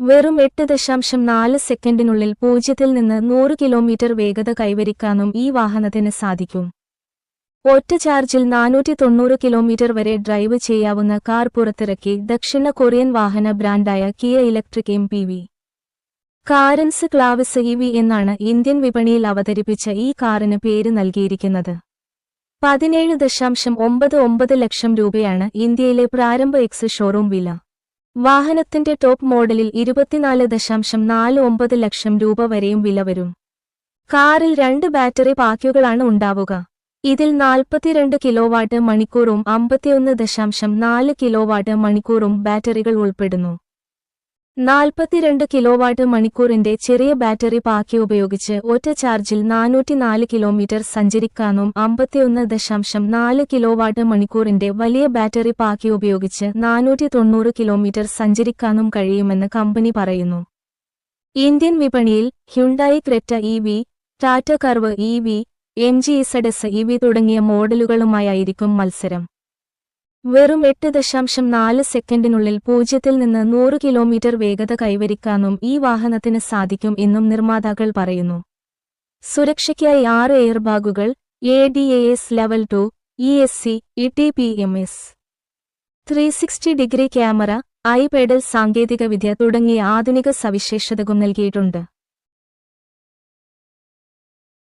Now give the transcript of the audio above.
വെറും 8.4 സെക്കൻഡിനുള്ളിൽ 0 നിന്ന് 100 കിലോമീറ്റർ വേഗത കൈവരിക്കാനും ഈ വാഹനത്തിന് സാധിക്കും. ഒറ്റ ചാർജിൽ 490 കിലോമീറ്റർ വരെ ഡ്രൈവ് ചെയ്യാവുന്ന കാർ പുറത്തിറക്കി ദക്ഷിണ കൊറിയൻ വാഹന ബ്രാൻഡായ Kia electric MPV. Carens Clavis EV എന്നാണ് ഇന്ത്യൻ വിപണിയിൽ അവതരിപ്പിച്ച ഈ കാറിന് പേര് നൽകിയിരിക്കുന്നത്. 17.99 ലക്ഷം രൂപയാണ് ഇന്ത്യയിലെ പ്രാരംഭ എക്സ് ഷോറൂം വില. വാഹനത്തിന്റെ ടോപ്പ് മോഡലിൽ 24.49 ലക്ഷം രൂപ വരെയും വില വരും. കാറിൽ 2 ബാറ്ററി പാക്കുകളാണ് ഉണ്ടാവുക. ഇതിൽ 42 കിലോവാട്ട് മണിക്കൂറും 51.4 കിലോവാട്ട് മണിക്കൂറും ബാറ്ററികൾ ഉൾപ്പെടുന്നു. 42 കിലോവാട്ട് മണിക്കൂറിന്റെ ചെറിയ ബാറ്ററി പാക്ക് ഉപയോഗിച്ച് ഒറ്റ ചാർജിൽ 404 കിലോമീറ്റർ സഞ്ചരിക്കാനും 51.4 കിലോവാട്ട് മണിക്കൂറിന്റെ വലിയ ബാറ്ററി പാക്ക് ഉപയോഗിച്ച് 490 കിലോമീറ്റർ സഞ്ചരിക്കാനും കഴിയുമെന്ന് കമ്പനി പറയുന്നു. ഇന്ത്യൻ വിപണിയിൽ Hyundai Creta EV, Tata curve EV, MG ZS EV തുടങ്ങിയ മോഡലുകളുമായായിരിക്കും മത്സരം. വെറും 8.4 സെക്കൻഡിനുള്ളിൽ 0 നിന്ന് 100 കിലോമീറ്റർ വേഗത കൈവരിക്കാനും ഈ വാഹനത്തിന് സാധിക്കും എന്നും നിർമ്മാതാക്കൾ പറയുന്നു. സുരക്ഷയ്ക്കായി 6 എയർബാഗുകൾ, ADAS level 2, ESC, ETPMS, 360 degree camera, I pedal സാങ്കേതികവിദ്യ തുടങ്ങിയ ആധുനിക സവിശേഷതകളും നൽകിയിട്ടുണ്ട്.